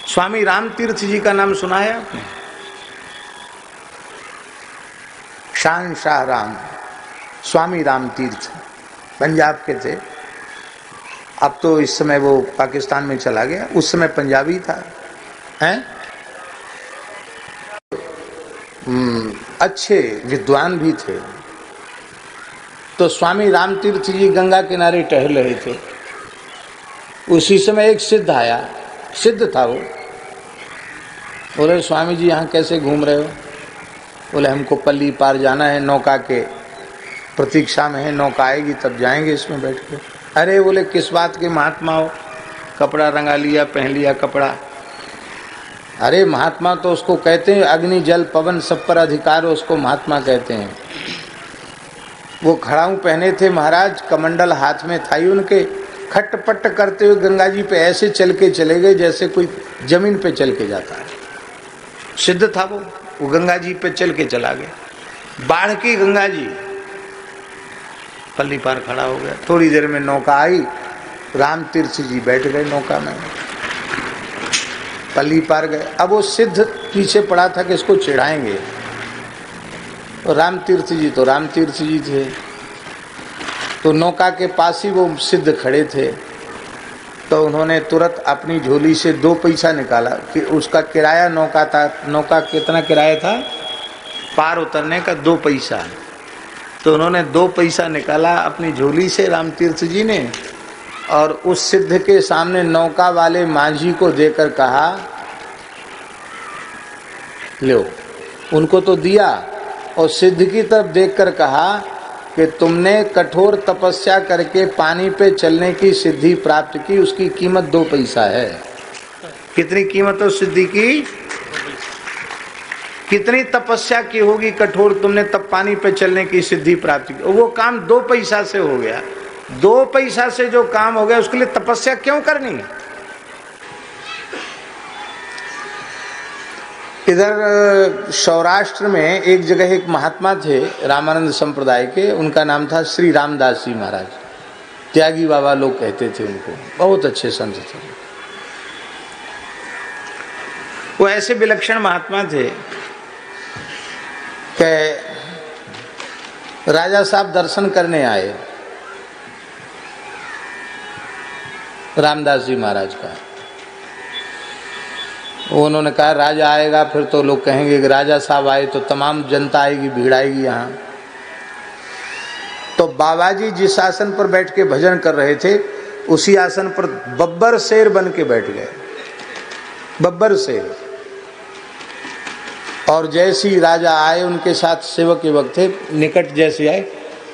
स्वामी राम तीर्थ जी का नाम सुना है आपने? शाह राम, स्वामी राम तीर्थ पंजाब के थे। अब तो इस समय वो पाकिस्तान में चला गया, उस समय पंजाबी था। हैं? अच्छे विद्वान भी थे। तो स्वामी राम तीर्थ जी गंगा किनारे टहल रहे थे। उसी समय एक सिद्ध आया, सिद्ध था वो। बोले स्वामी जी यहाँ कैसे घूम रहे हो? बोले हमको पल्ली पार जाना है, नौका के प्रतीक्षा में है, नौका आएगी तब जाएंगे इसमें बैठ के। अरे बोले किस बात के महात्मा हो? कपड़ा रंगा लिया, पहन लिया कपड़ा। अरे महात्मा तो उसको कहते हैं, अग्नि जल पवन सब पर अधिकार हो, उसको महात्मा कहते हैं। वो खड़ाऊ पहने थे महाराज, कमंडल हाथ में था ही उनके। खटपट करते हुए गंगा जी पे ऐसे चल के चले गए जैसे कोई जमीन पे चल के जाता है। सिद्ध था वो गंगा जी पे चल के चला गया। बाढ़ की गंगा जी, पल्ली पार खड़ा हो गया। थोड़ी देर में नौका आई, राम तीर्थ जी बैठ गए नौका में, पल्ली पार गए। अब वो सिद्ध पीछे पड़ा था कि इसको चिढ़ाएंगे। तो राम तीर्थ जी थे। तो नौका के पास ही वो सिद्ध खड़े थे। तो उन्होंने तुरंत अपनी झोली से 2 पैसा निकाला कि उसका किराया नौका था। नौका कितना किराया था? पार उतरने का 2 पैसा। तो उन्होंने 2 पैसा निकाला अपनी झोली से राम तीर्थ जी ने, और उस सिद्ध के सामने नौका वाले माझी को देकर कहा, लो। उनको तो दिया, और सिद्ध की तरफ देखकर कहा कि तुमने कठोर तपस्या करके पानी पे चलने की सिद्धि प्राप्त की, उसकी कीमत 2 पैसा है। कितनी कीमत है सिद्धि की? कितनी तपस्या की होगी कठोर, तुमने तब पानी पे चलने की सिद्धि प्राप्त की। वो काम 2 पैसा से हो गया। 2 पैसा से जो काम हो गया उसके लिए तपस्या क्यों करनी? इधर सौराष्ट्र में एक जगह एक महात्मा थे रामानंद संप्रदाय के, उनका नाम था श्री रामदास जी महाराज। त्यागी बाबा लोग कहते थे उनको, बहुत अच्छे संत थे। वो ऐसे विलक्षण महात्मा थे कि राजा साहब दर्शन करने आए रामदास जी महाराज का। उन्होंने कहा राजा आएगा फिर तो लोग कहेंगे कि राजा साहब आए तो तमाम जनता आएगी, भीड़ आएगी यहाँ। तो बाबा जी जिस आसन पर बैठ के भजन कर रहे थे उसी आसन पर बब्बर शेर बन के बैठ गए, बब्बर शेर। और जैसे ही राजा आए, उनके साथ सेवक युवक थे, निकट जैसे आए,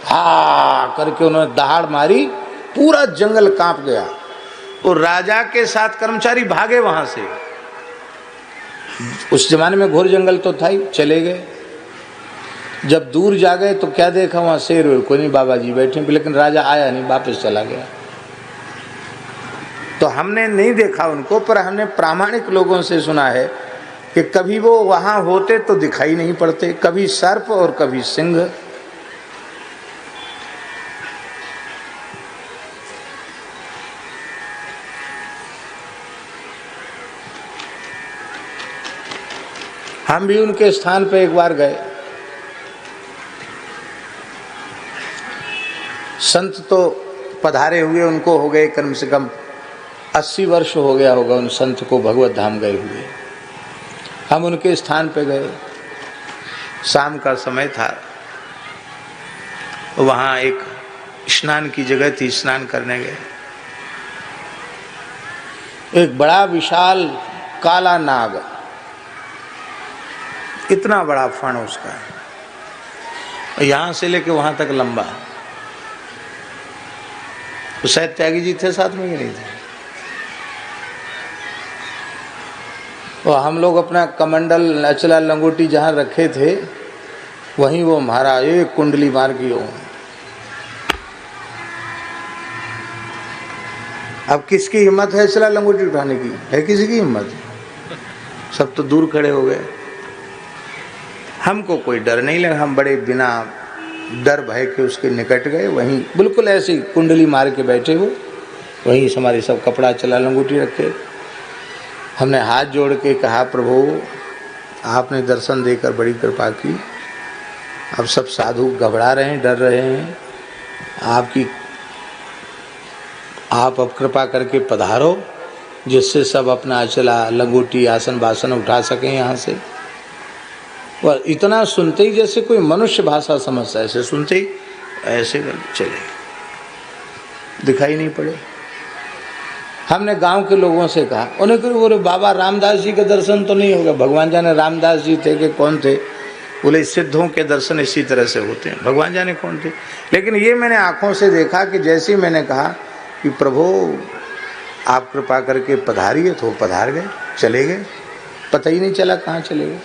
हा करके उन्होंने दहाड़ मारी, पूरा जंगल कांप गया। और राजा के साथ कर्मचारी भागे वहां से। उस जमाने में घोर जंगल तो था ही, चले गए। जब दूर जा गए तो क्या देखा वहां शेर वेर कोई नहीं, बाबा जी बैठे, लेकिन राजा आया नहीं, वापस चला गया। तो हमने नहीं देखा उनको, पर हमने प्रामाणिक लोगों से सुना है कि कभी वो वहां होते तो दिखाई नहीं पड़ते, कभी सर्प और कभी सिंह। हम भी उनके स्थान पर एक बार गए। संत तो पधारे हुए उनको हो गए कम से कम 80 वर्ष हो गया होगा उन संत को भगवत धाम गए हुए। हम उनके स्थान पे गए, शाम का समय था। वहाँ एक स्नान की जगह थी, स्नान करने गए। एक बड़ा विशाल काला नाग, इतना बड़ा फण उसका, यहाँ से लेके वहाँ तक लंबा। तो शायद त्यागी जी थे साथ में कि नहीं थे। और हम लोग अपना कमंडल अचला लंगोटी जहाँ रखे थे वहीं वो महाराज एक कुंडली मार की हो। अब किसकी हिम्मत है अचला लंगोटी उठाने की? है किसी की हिम्मत? सब तो दूर खड़े हो गए। हमको कोई डर नहीं लगा, हम बड़े बिना डर भय के उसके निकट गए। वहीं बिल्कुल ऐसी कुंडली मार के बैठे हो, वहीं हमारे सब कपड़ा चला लंगोटी रखे। हमने हाथ जोड़ के कहा, प्रभु आपने दर्शन देकर बड़ी कृपा की, अब सब साधु घबरा रहे हैं, डर रहे हैं, आप अब कृपा करके पधारो, जिससे सब अपना अचला लंगोटी आसन बासन उठा सकें यहाँ से। और इतना सुनते ही जैसे कोई मनुष्य भाषा समझता है, ऐसे सुनते ही ऐसे कर चले, दिखाई नहीं पड़े। हमने गांव के लोगों से कहा, उन्हें कहा बोले बाबा रामदास जी के दर्शन तो नहीं होगा। भगवान जाने रामदास जी थे कि कौन थे। बोले सिद्धों के दर्शन इसी तरह से होते हैं, भगवान जाने कौन थे। लेकिन ये मैंने आंखों से देखा कि जैसे ही मैंने कहा कि प्रभु आप कृपा करके पधारिए, तो पधार गए, चले गए, पता ही नहीं चला कहाँ चले गए।